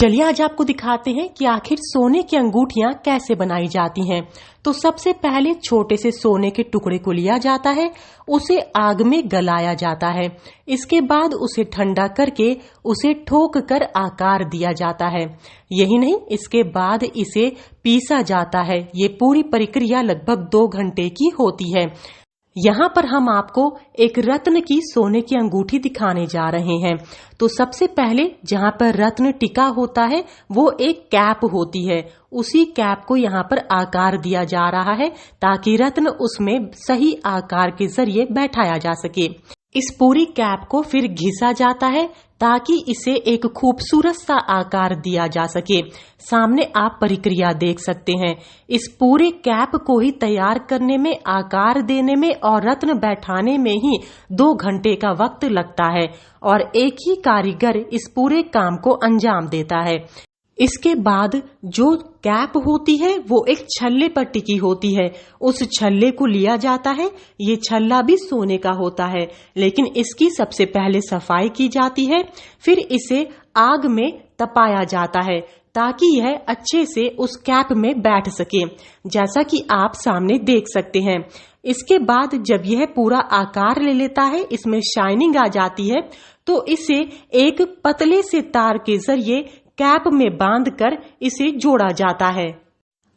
चलिए आज आपको दिखाते हैं कि आखिर सोने की अंगूठियां कैसे बनाई जाती हैं। तो सबसे पहले छोटे से सोने के टुकड़े को लिया जाता है, उसे आग में गलाया जाता है। इसके बाद उसे ठंडा करके उसे ठोक कर आकार दिया जाता है। यही नहीं, इसके बाद इसे पीसा जाता है। ये पूरी प्रक्रिया लगभग 2 घंटे की होती है। यहाँ पर हम आपको एक रत्न की सोने की अंगूठी दिखाने जा रहे हैं। तो सबसे पहले जहाँ पर रत्न टिका होता है वो एक कैप होती है, उसी कैप को यहाँ पर आकार दिया जा रहा है ताकि रत्न उसमें सही आकार के जरिए बैठाया जा सके। इस पूरी कैप को फिर घिसा जाता है ताकि इसे एक खूबसूरत सा आकार दिया जा सके। सामने आप प्रक्रिया देख सकते हैं। इस पूरे कैप को ही तैयार करने में, आकार देने में और रत्न बैठाने में ही 2 घंटे का वक्त लगता है और एक ही कारीगर इस पूरे काम को अंजाम देता है। इसके बाद जो कैप होती है वो एक छल्ले पर टिकी होती है, उस छल्ले को लिया जाता है। ये छल्ला भी सोने का होता है, लेकिन इसकी सबसे पहले सफाई की जाती है, फिर इसे आग में तपाया जाता है ताकि यह अच्छे से उस कैप में बैठ सके, जैसा कि आप सामने देख सकते हैं। इसके बाद जब यह पूरा आकार ले लेता है, इसमें शाइनिंग आ जाती है, तो इसे एक पतले से तार के जरिए कैप में बांधकर इसे जोड़ा जाता है।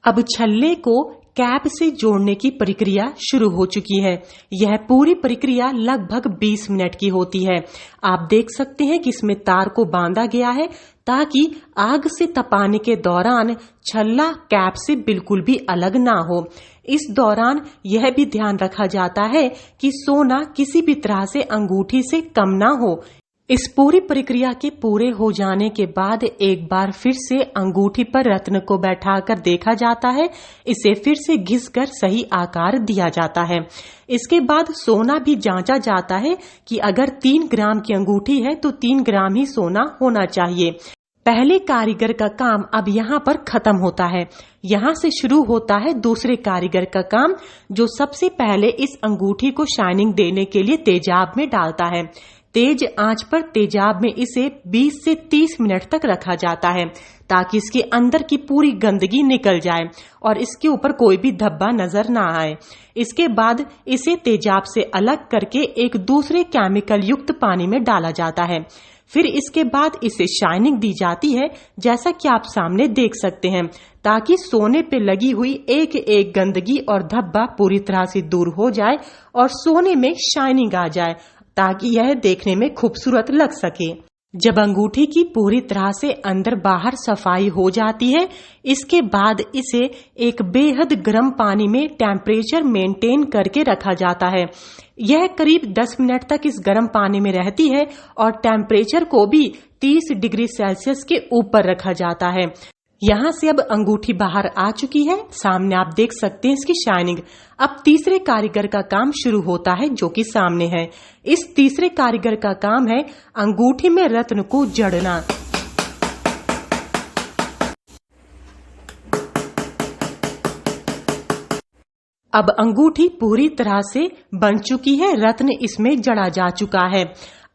अब छल्ले को कैप से जोड़ने की प्रक्रिया शुरू हो चुकी है। यह पूरी प्रक्रिया लगभग 20 मिनट की होती है। आप देख सकते हैं कि इसमें तार को बांधा गया है ताकि आग से तपाने के दौरान छल्ला कैप से बिल्कुल भी अलग ना हो। इस दौरान यह भी ध्यान रखा जाता है कि सोना किसी भी तरह से अंगूठी से कम ना हो। इस पूरी प्रक्रिया के पूरे हो जाने के बाद एक बार फिर से अंगूठी पर रत्न को बैठाकर देखा जाता है। इसे फिर से घिसकर सही आकार दिया जाता है। इसके बाद सोना भी जांचा जाता है कि अगर 3 ग्राम की अंगूठी है तो 3 ग्राम ही सोना होना चाहिए। पहले कारीगर का काम अब यहाँ पर खत्म होता है। यहाँ से शुरू होता है दूसरे कारीगर का काम, जो सबसे पहले इस अंगूठी को शाइनिंग देने के लिए तेजाब में डालता है। तेज आंच पर तेजाब में इसे 20 से 30 मिनट तक रखा जाता है ताकि इसके अंदर की पूरी गंदगी निकल जाए और इसके ऊपर कोई भी धब्बा नजर ना आए। इसके बाद इसे तेजाब से अलग करके एक दूसरे केमिकल युक्त पानी में डाला जाता है। फिर इसके बाद इसे शाइनिंग दी जाती है, जैसा कि आप सामने देख सकते हैं, ताकि सोने पे लगी हुई एक एक गंदगी और धब्बा पूरी तरह से दूर हो जाए और सोने में शाइनिंग आ जाए ताकि यह देखने में खूबसूरत लग सके। जब अंगूठी की पूरी तरह से अंदर बाहर सफाई हो जाती है, इसके बाद इसे एक बेहद गर्म पानी में टेम्परेचर मेंटेन करके रखा जाता है। यह करीब 10 मिनट तक इस गर्म पानी में रहती है और टेम्परेचर को भी 30 डिग्री सेल्सियस के ऊपर रखा जाता है। यहाँ से अब अंगूठी बाहर आ चुकी है। सामने आप देख सकते हैं इसकी शाइनिंग। अब तीसरे कारीगर का काम शुरू होता है, जो कि सामने है। इस तीसरे कारीगर का काम है अंगूठी में रत्न को जड़ना। अब अंगूठी पूरी तरह से बन चुकी है, रत्न इसमें जड़ा जा चुका है।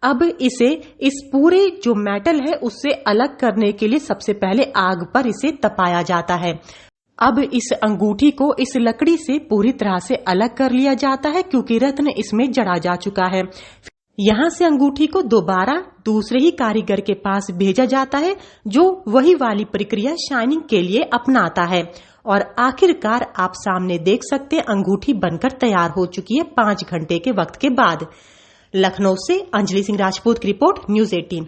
अब इसे इस पूरे जो मेटल है उससे अलग करने के लिए सबसे पहले आग पर इसे तपाया जाता है। अब इस अंगूठी को इस लकड़ी से पूरी तरह से अलग कर लिया जाता है क्योंकि रत्न इसमें जड़ा जा चुका है। यहाँ से अंगूठी को दोबारा दूसरे ही कारीगर के पास भेजा जाता है, जो वही वाली प्रक्रिया शाइनिंग के लिए अपनाता है। और आखिरकार आप सामने देख सकते हैं अंगूठी बनकर तैयार हो चुकी है 5 घंटे के वक्त के बाद। लखनऊ से अंजलि सिंह राजपूत की रिपोर्ट, न्यूज़ 18।